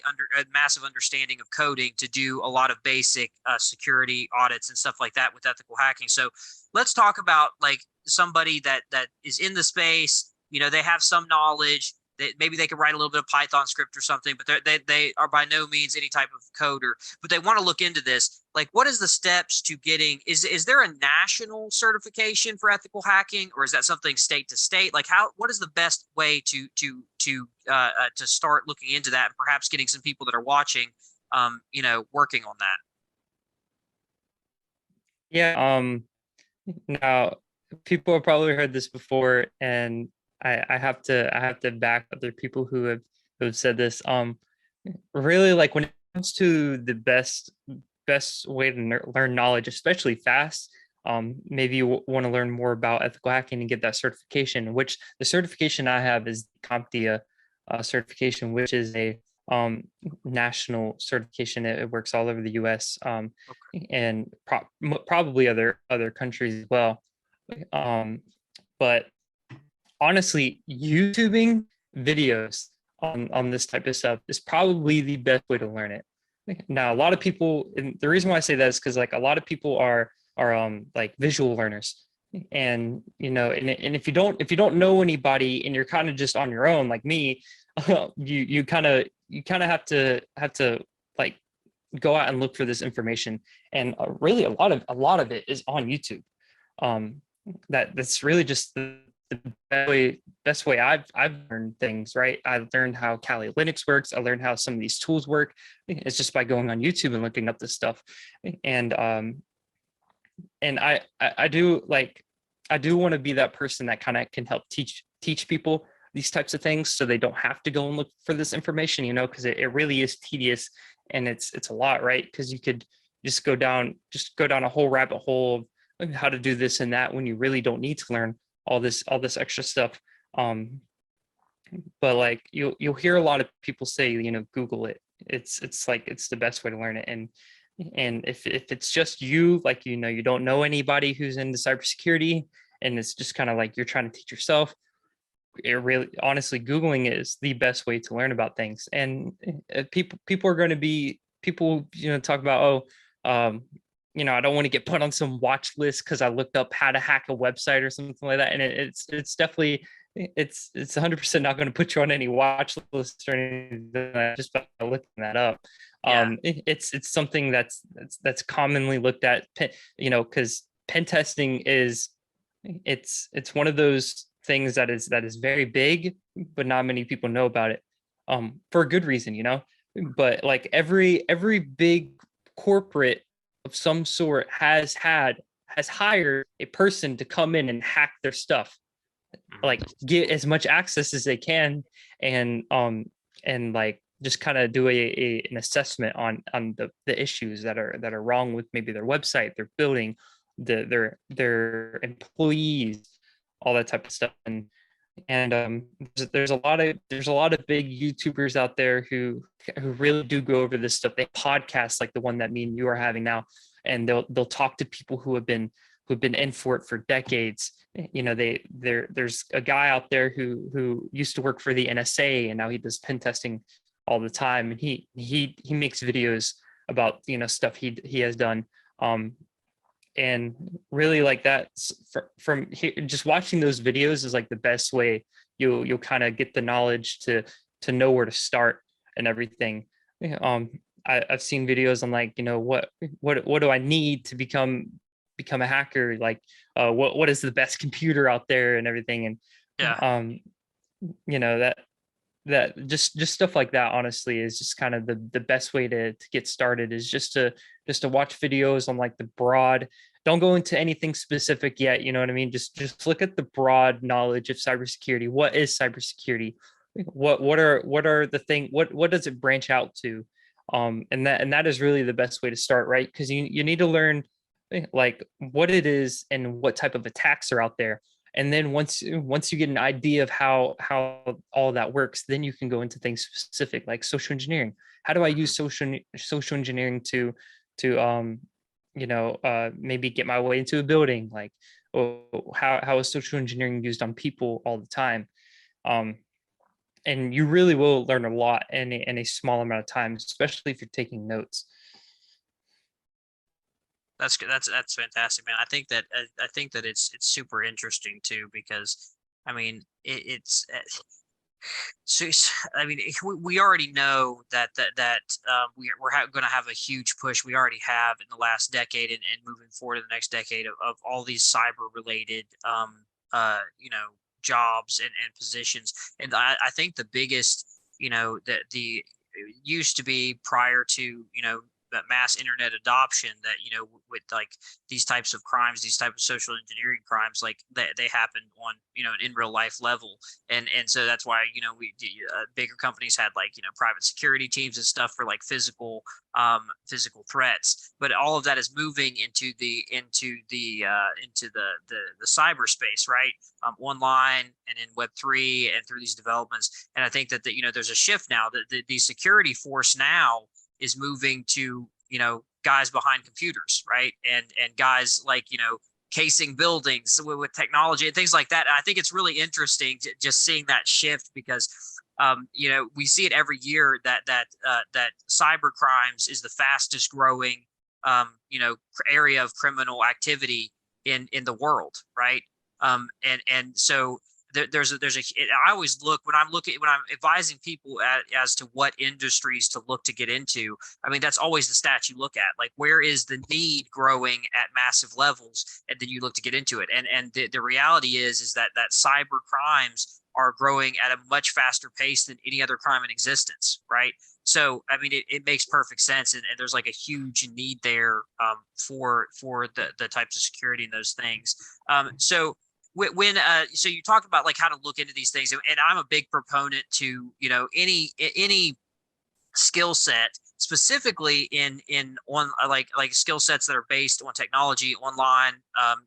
Speaker 1: massive understanding of coding to do a lot of basic security audits and stuff like that with ethical hacking. So let's talk about like somebody that is in the space. They have some knowledge. Maybe they could write a little bit of Python script or something, but they are by no means any type of coder. But they want to look into this. Like, what is the steps to getting? Is there a national certification for ethical hacking, or is that something state to state? Like, what is the best way to start looking into that, and perhaps getting some people that are watching, working on that?
Speaker 2: Yeah. Now people have probably heard this before, and I have to back other people who have said this. Really, like when it comes to the best way to learn knowledge, especially fast. Maybe you want to learn more about ethical hacking and get that certification. Which the certification I have is CompTIA certification, which is a national certification. It works all over the U.S. And probably other countries as well. But honestly, YouTubing videos on this type of stuff is probably the best way to learn it. Now, a lot of people, and the reason why I say that is because like a lot of people are like visual learners, and and if you don't know anybody and you're kind of just on your own like me, you kind of have to like go out and look for this information, and really a lot of it is on YouTube. That's really just the best way I've learned things, right? I learned how Kali Linux works. I learned how some of these tools work. It's just by going on YouTube and looking up this stuff. And I do want to be that person that kind of can help teach people these types of things, so they don't have to go and look for this information, because it really is tedious, and it's a lot, right? Because you could just go down a whole rabbit hole of how to do this and that when you really don't need to learn all this extra stuff. But like you'll hear a lot of people say, Google it. It's like it's the best way to learn it. And And if it's just you, like, you don't know anybody who's into cybersecurity, and it's just kind of like you're trying to teach yourself, it really, honestly, Googling is the best way to learn about things. And people are going to be people, talk about, um, I don't want to get put on some watch list because I looked up how to hack a website or something like that. And it's definitely, it's 100% not going to put you on any watch list or anything just by looking that up.
Speaker 1: Yeah.
Speaker 2: It's something that's commonly looked at, because pen testing is, it's one of those things that is very big, but not many people know about it, for a good reason. But like every big corporate of some sort has hired a person to come in and hack their stuff,
Speaker 1: Mhm.
Speaker 2: like get as much access as they can, and like just kind of do an assessment on the issues that are wrong with maybe their website, their building, their employees, all that type of stuff. And there's a lot of big YouTubers out there who really do go over this stuff. They podcast like the one that me and you are having now, and they'll talk to people who've been in for it for decades. There's a guy out there who used to work for the NSA, and now he does pen testing all the time, and he makes videos about stuff he has done. And really, like that, from here, just watching those videos is like the best way you'll kind of get the knowledge to know where to start and everything. Yeah. I've seen videos on, like, what do I need to become a hacker, like, what is the best computer out there and everything. And
Speaker 1: Yeah.
Speaker 2: that just stuff like that, honestly, is just kind of the best way to get started, is just to watch videos on, like, the broad. Don't go into anything specific yet, you know what I mean? Just look at the broad knowledge of cybersecurity. What is cybersecurity? What are the thing, what does it branch out to? And that is really the best way to start, right? Because you need to learn, like, what it is and what type of attacks are out there. And then once you get an idea of how all that works, then you can go into things specific, like social engineering. How do I
Speaker 1: Mhm.
Speaker 2: use social engineering to maybe get my way into a building? Like, oh, how is social engineering used on people all the time? um and you really will learn a lot in a small amount of time, especially if you're taking notes.
Speaker 1: That's good. That's fantastic, man. I think that it's super interesting too because I mean it's so I mean we already know that we're going to have a huge push. We already have in the last decade and moving forward to the next decade of all these cyber related jobs and positions. And I think the biggest, that the used to be prior to, that mass internet adoption, that with like these types of crimes, these type of social engineering crimes, like they happen on an in real life level. And so that's why we bigger companies had, like, private security teams and stuff for like physical threats. But all of that is moving into the cyberspace, right? Online and in Web3 and through these developments. And I think that there's a shift now that the security force now is moving to guys behind computers, right? And guys, like, casing buildings with technology and things like that. And I think it's really interesting just seeing that shift because we see it every year that cyber crimes is the fastest growing area of criminal activity in the world, right? And so I always look when I'm advising people as to what industries to look to get into. I mean, that's always the stats you look at, like where is the need growing at massive levels, and then you look to get into it. And the reality is that cyber crimes are growing at a much faster pace than any other crime in existence, right? So I mean, it makes perfect sense, and there's like a huge need there, for the types of security and those things. So so you talk about like how to look into these things, and I'm a big proponent to any skill set, specifically in on like skill sets that are based on technology online,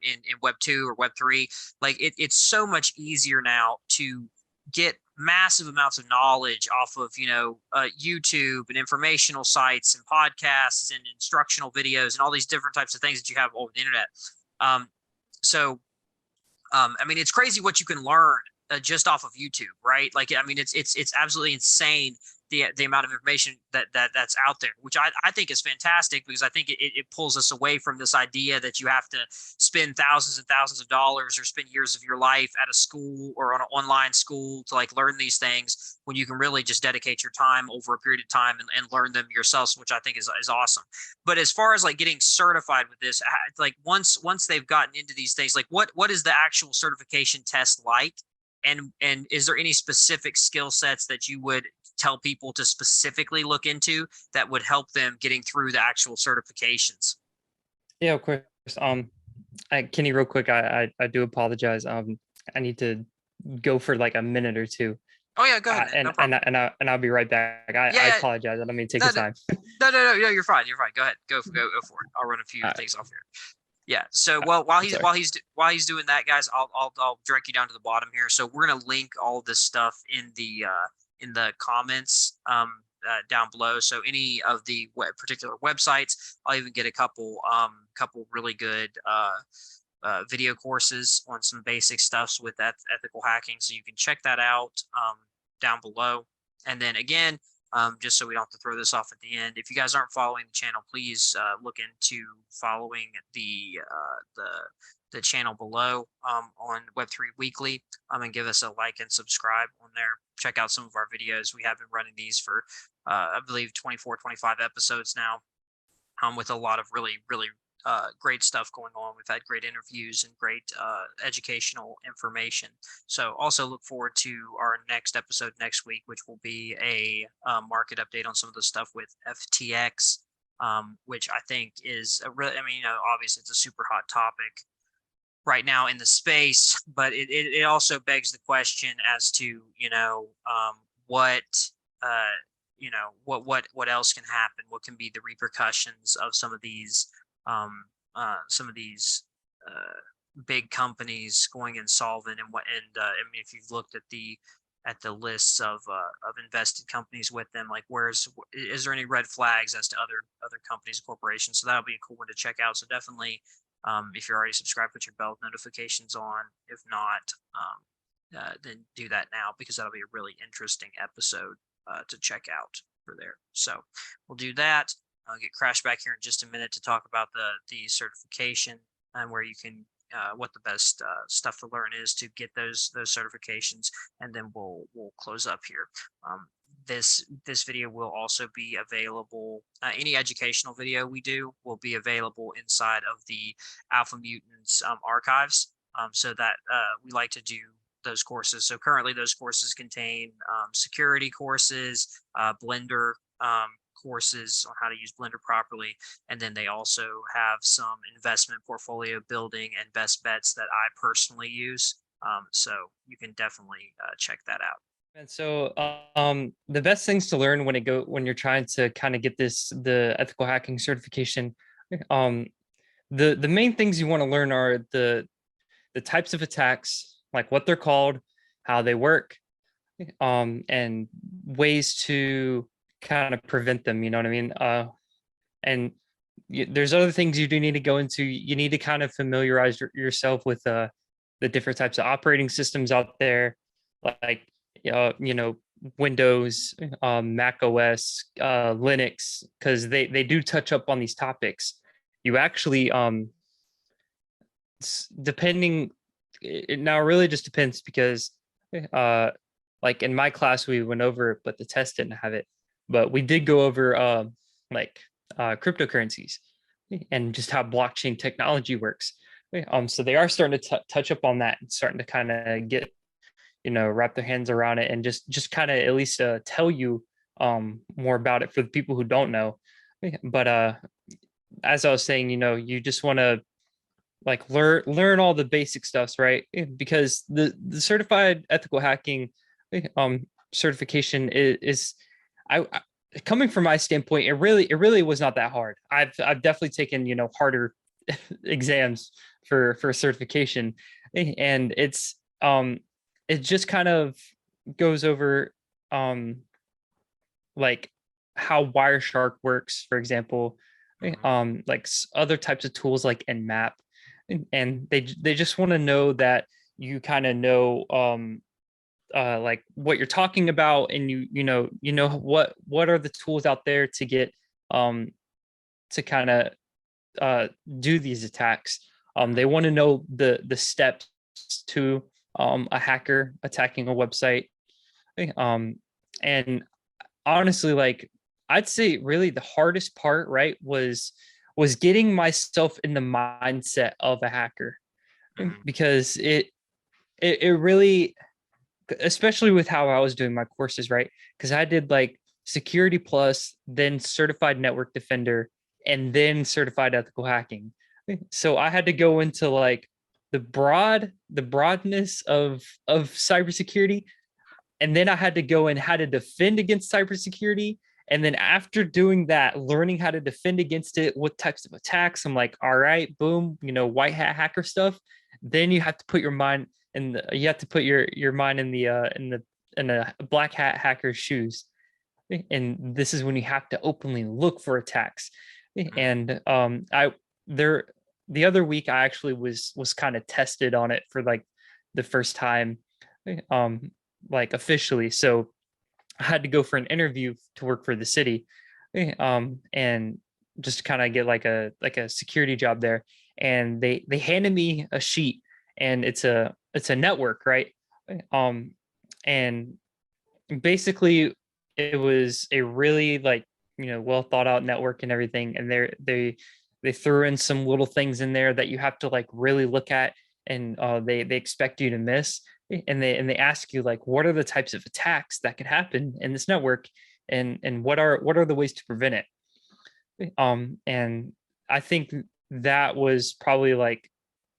Speaker 1: in Web 2 or Web 3. Like it's so much easier now to get massive amounts of knowledge off of, YouTube and informational sites and podcasts and instructional videos and all these different types of things that you have over the internet. Um, so I mean, it's crazy what you can learn just off of YouTube, right? Like, I mean, it's absolutely insane the amount of information that's out there, which I think is fantastic because I think it pulls us away from this idea that you have to spend thousands and thousands of dollars or spend years of your life at a school or on an online school to like learn these things when you can really just dedicate your time over a period of time and learn them yourself, which I think is awesome. But as far as like getting certified with this, like once they've gotten into these things, like what is the actual certification test like? And is there any specific skill sets that you would tell people to specifically look into that would help them getting through the actual certifications?
Speaker 2: Yeah, of course. Kenny, real quick, I do apologize. I need to go for like a minute or two.
Speaker 1: Oh yeah, go ahead, man. No problem.
Speaker 2: And I'll be right back. I
Speaker 1: Yeah,
Speaker 2: apologize. I don't mean to take
Speaker 1: no,
Speaker 2: your time.
Speaker 1: no, you're fine. You're fine. Go ahead. Go for it. I'll run a few things off here. Yeah. So,
Speaker 2: Uh,
Speaker 1: well,
Speaker 2: I'm sorry.
Speaker 1: while he's doing that, guys, I'll direct you down to the bottom here. So we're gonna link all of this stuff in the comments down below. So any of the particular websites, I'll even get a couple really good video courses on some basic stuffs with ethical hacking. So you can check that out down below. And then again, just so we don't have to throw this off at the end, if you guys aren't following the channel, please look into following the channel below on Web3 Weekly, and give us a like and subscribe on there. Check out some of our videos. We have been running these for I believe 24, 25 episodes now, with a lot of really great stuff going on. We've had great interviews and great educational information. So also look forward to our next episode next week, which will be a market update on some of the stuff with FTX, which I think is a really, I mean, obviously it's a super hot topic right now in the space, but it also begs the question as to, what, what else can happen? What can be the repercussions of some of these big companies going insolvent, I mean, if you've looked at the lists of invested companies with them, like is there any red flags as to other companies and corporations? So that'll be a cool one to check out. So definitely, if you're already subscribed, put your bell notifications on. If not, then do that now, because that'll be a really interesting episode to check out for there. So we'll do that. I'll get Crash back here in just a minute to talk about the certification and where you can what the best stuff to learn is to get those certifications, and then we'll close up here. This video will also be available. Any educational video we do will be available inside of the Alpha Mutants archives. So that we like to do those courses. So currently those courses contain security courses, Blender courses on how to use Blender properly. And then they also have some investment portfolio building and best bets that I personally use. So you can definitely check that out.
Speaker 2: And so the best things to learn when you're trying to kind of get the ethical hacking certification, the main things you want to learn are the types of attacks, like what they're called, how they work, and ways to kind of prevent them, you know what I mean? And there's other things you do need to go into. You need to kind of familiarize yourself with the different types of operating systems out there, like Windows, Mac OS, Linux, because they do touch up on these topics. You actually depending, it now really just depends, because like in my class we went over it, but the test didn't have it. But we did go over cryptocurrencies and just how blockchain technology works. So they are starting to touch up on that and starting to kind of get, wrap their hands around it and just kind of at least tell you more about it for the people who don't know. But as I was saying, you just want to like learn all the basic stuffs, right? Because the certified ethical hacking certification is I coming from my standpoint, it really was not that hard. I've definitely taken harder exams for certification, and it's just kind of goes over um like how Wireshark works, for example,
Speaker 1: Mhm.
Speaker 2: like other types of tools like Nmap, and they just want to know that you kind of know like what you're talking about, and you know what are the tools out there to get um to kind of uh do these attacks. They
Speaker 1: Mhm.
Speaker 2: want to know the steps to a hacker attacking a website. um and honestly, like, I'd say really the hardest part, right, was getting myself in the mindset of a hacker,
Speaker 1: Mhm.
Speaker 2: because it really, especially with how I was doing my courses, right? Because I did like security plus, then certified network defender, and then certified ethical hacking. So I had to go into like the broadness of cybersecurity, and then I had to go in how to defend against cybersecurity. And then after doing that, learning how to defend against it, what types of attacks, I'm like, all right, boom, white hat hacker stuff. Then you have to put your mind you have to put your mind in a black hat hacker's shoes. And this is when you have to openly look for attacks.
Speaker 1: Mhm.
Speaker 2: And I there the other week I actually was kind of tested on it for like the first time, um like officially. So I had to go for an interview to work for the city, and just kind of get like a security job there. And they handed me a sheet, and it's a network, right? Um, and basically it was a really like well thought out network and everything. And they threw in some little things in there that you have to like really look at, and they expect you to miss. And they ask you like, what are the types of attacks that could happen in this network, and what are the ways to prevent it. And I think that was probably like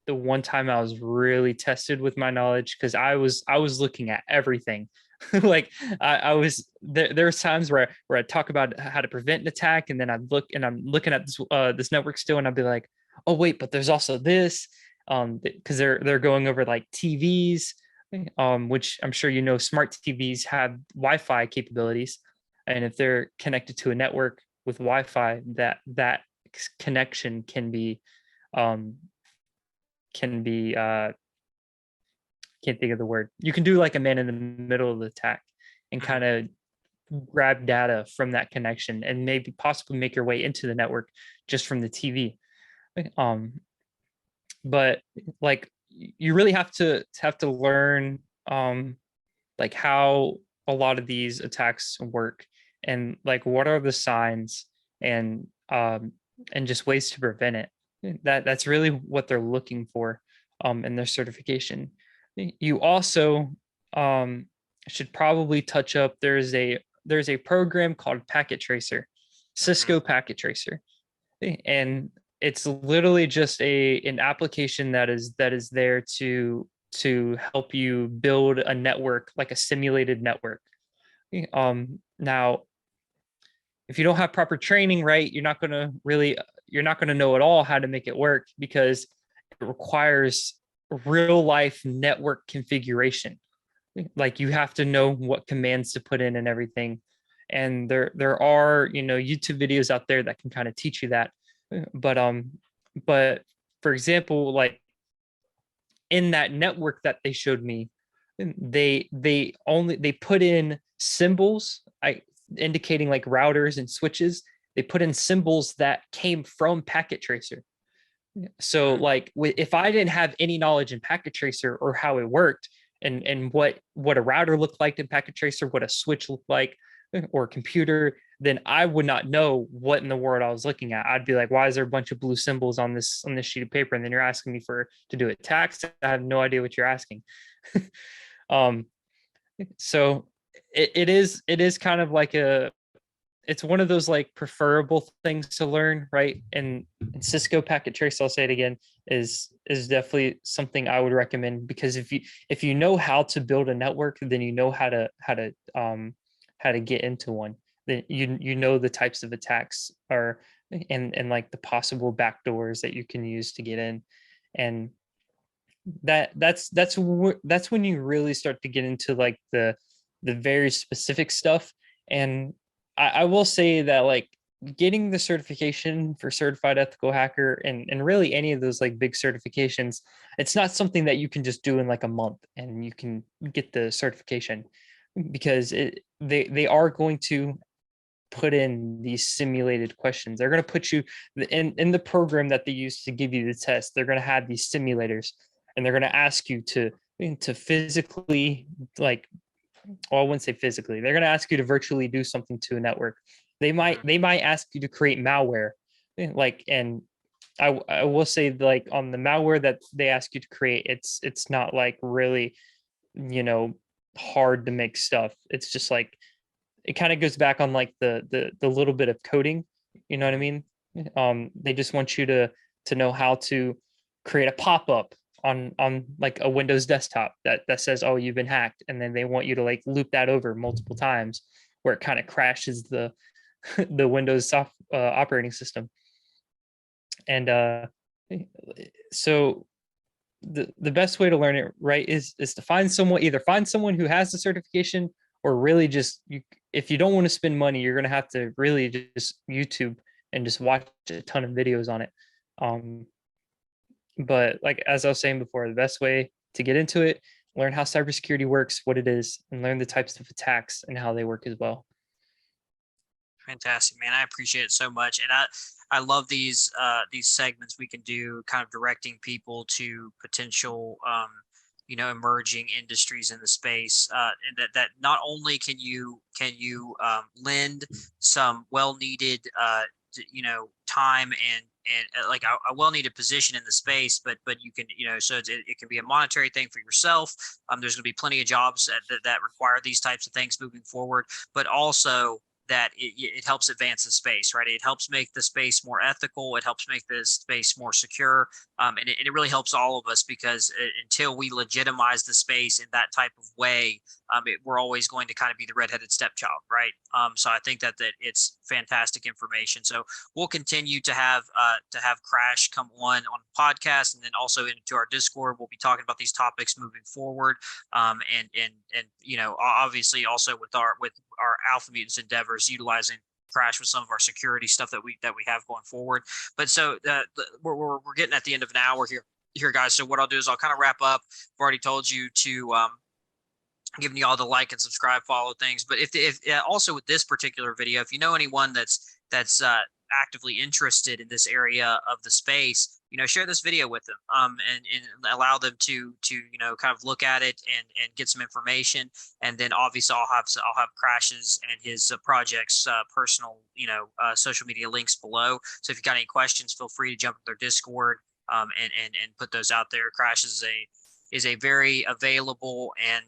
Speaker 2: the one time I was really tested with my knowledge, because I was looking at everything. Like I was there. There was times where I talk about how to prevent an attack, and then I look and I'm looking at this network still, and I'd be like, oh wait, but there's also this, because they're going over like TVs, which I'm sure smart TVs have Wi-Fi capabilities, and if they're connected to a network with Wi-Fi, that connection um can be can't think of the word. You can do like a man in the middle of the attack and kind
Speaker 1: Mhm.
Speaker 2: of grab data from that connection, and maybe possibly make your way into the network just from the TV. Um, but like you really have to learn like how a lot of these attacks work, and like what are the signs, and and just ways to prevent it. That's really what they're looking for in their certification. You also um should probably touch up, there's a program called Packet Tracer,
Speaker 1: Mhm.
Speaker 2: Cisco Packet Tracer. And it's literally just a an application that is there to help you build a network, like a simulated network. Now, if you don't have proper training, right, you're not going to know at all how to make it work, because it requires real life network configuration. Like you have to know what commands to put in and everything. And there are YouTube videos out there that can kind of teach you that. But but for example, like in that network that they showed me, they put in symbols, indicating like routers and switches. They put in symbols that came from Packet Tracer. So
Speaker 1: Mhm.
Speaker 2: like if I didn't have any knowledge in Packet Tracer or how it worked, and what a router looked like in Packet Tracer, what a switch looked like, or a computer, then I would not know what in the world I was looking at. I'd be like, why is there a bunch of blue symbols on this sheet of paper? And then you're asking me for to do a tax. I have no idea what you're asking. um, so it is kind of like a it's one of those like preferable things to learn, right? And Cisco Packet Trace, I'll say it again, is definitely something I would recommend, because if you know how to build a network, then you know how to get into one. Then you know the types of attacks are, and like the possible backdoors that you can use to get in. And that's when you really start to get into like the very specific stuff. And I will say that like getting the certification for certified ethical hacker and really any of those like big certifications, it's not something that you can just do in like a month and you can get the certification, because they are going to put in these simulated questions. They're going to put you in the program that they use to give you the test. They're going to have these simulators, and they're going to ask you to physically, like, well, I wouldn't say physically. They're going to ask you to virtually do something to a network.
Speaker 1: Mhm.
Speaker 2: They might ask you to create malware, like, and I will say like on the malware that they ask you to create, it's not like really, you know, hard to make stuff. It's just like it kind of goes back on like the little bit of coding, you know what I
Speaker 1: Mhm.
Speaker 2: mean? They just want you to know how to create a pop-up on like a Windows desktop that says, oh, you've been hacked, and then they want you to like loop that over multiple times where it kind of crashes the the Windows operating system. And so the best way to learn it right is to find someone, either find someone who has the certification, or really just you, if you don't want to spend money, you're going to have to really just YouTube and just watch a ton of videos on it. um but like as I was saying before, the best way to get into it, learn how cybersecurity works, what it is, and learn the types of attacks and how they work as well.
Speaker 1: Fantastic, man. I appreciate it so much. And I love these segments we can do, kind of directing people to potential emerging industries in the space. And that not only can you lend some well needed time and like a well needed position in the space, but you can, so it can be a monetary thing for yourself. There's going to be plenty of jobs that require these types of things moving forward, but also that it helps advance the space, right? It helps make the space more ethical. It helps make the space more secure. And it really helps all of us, because until we legitimize the space in that type of way, we're always going to kind of be the redheaded stepchild, right? So I think that it's fantastic information. So we'll continue to have Crash come on the podcast, and then also into our Discord. We'll be talking about these topics moving forward. And obviously also with our Alpha Mutants endeavors, utilizing Crash with some of our security stuff that we have going forward. But so we're getting at the end of an hour here, guys. So what I'll do is I'll kind of wrap up. I've already told you to giving you all the like and subscribe, follow things. But if also with this particular video, if you know anyone that's actively interested in this area of the space, share this video with them, and allow them to kind of look at it and get some information. And then obviously I'll have Crash's and his projects personal social media links below. So if you got any questions, feel free to jump in their Discord, and put those out there. Crash is a very available and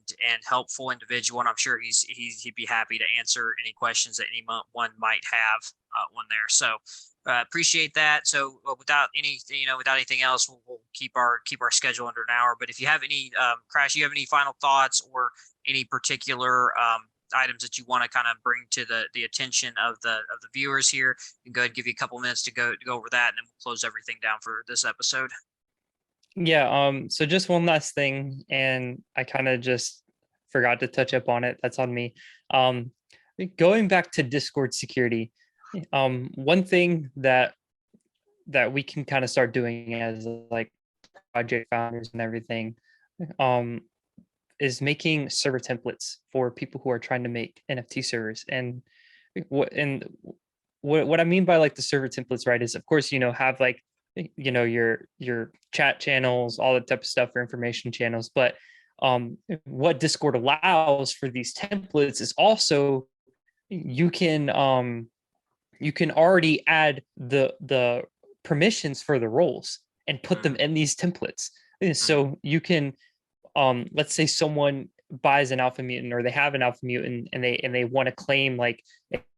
Speaker 1: helpful individual, and I'm sure he'd be happy to answer any questions that anyone might have on there. So appreciate that. So without anything else, we'll keep our schedule under an hour. But if you have any Crash, you have any final thoughts or any particular items that you want to kind of bring to the attention of the viewers here, you can go ahead and give you a couple minutes to go over that, and then we'll close everything down for this episode.
Speaker 2: Yeah, so just one last thing, and I kind of just forgot to touch up on it. That's on me. Um, Going back to Discord security, one thing that we can kind of start doing as like project founders and everything, um, is making server templates for people who are trying to make NFT servers. And what I mean by like the server templates, right, is of course, have like, your chat channels, all that type of stuff, for information channels. But what Discord allows for these templates is also you can already add the permissions for the roles and put them
Speaker 1: Mm-hmm.
Speaker 2: in these templates. So you can, let's say someone buys an alpha mutant, or they have an alpha mutant, and they want to claim like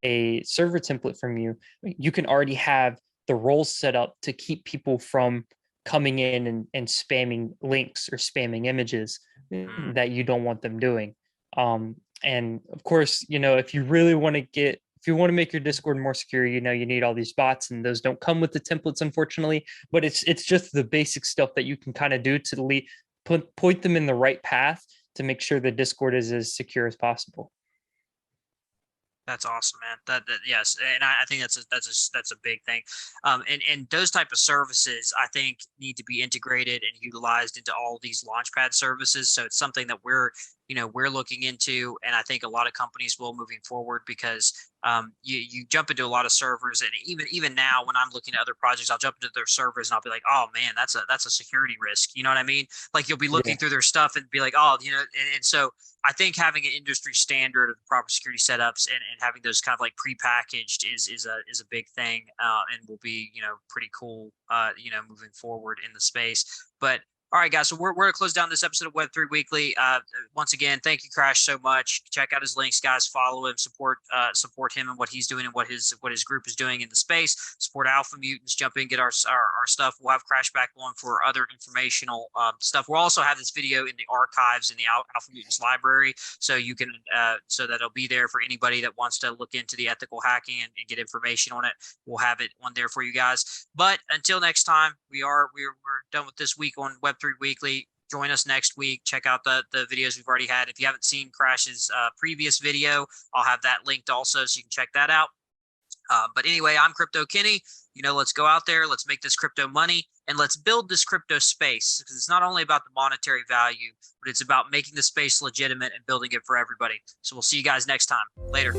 Speaker 2: a server template from you. You can already have the roles set up to keep people from coming in and spamming links or spamming images
Speaker 1: Mm-hmm.
Speaker 2: that you don't want them doing. And of course, if you really want to if you want to make your Discord more secure, you need all these bots, and those don't come with the templates, unfortunately. But it's just the basic stuff that you can kind of do to point them in the right path to make sure the Discord is as secure as possible.
Speaker 1: That's awesome, man. That yes, and I think that's a big thing. And those type of services I think need to be integrated and utilized into all these launchpad services. So it's something that we're looking into, and I think a lot of companies will moving forward because you jump into a lot of servers, and even now when I'm looking at other projects, I'll jump into their servers and I'll be like, oh man, that's a security risk. You know what I mean? Like you'll be looking
Speaker 2: Yeah.
Speaker 1: through their stuff and be like, oh, and so I think having an industry standard of proper security setups and having those kind of like prepackaged is a big thing, and will be pretty cool, moving forward in the space. But all right, guys, so we're gonna close down this episode of Web3 Weekly. Once again, thank you, Crash, so much. Check out his links, guys. Follow him, support him and what he's doing and what his group is doing in the space. Support Alpha Mutants. Jump in, get our stuff. We'll have Crash back on for other informational stuff. We'll also have this video in the archives in the Alpha Mutants library, so you can so that it'll be there for anybody that wants to look into the ethical hacking and get information on it. We'll have it on there for you guys. But until next time, we're done with this week on Web3 Weekly. Join us next week. Check out the videos we've already had. If you haven't seen Crash's previous video, I'll have that linked also, so you can check that out. But anyway, I'm Crypto Kenny. Let's go out there, let's make this crypto money, and let's build this crypto space, because it's not only about the monetary value, but it's about making the space legitimate and building it for everybody. So we'll see you guys next time. Later.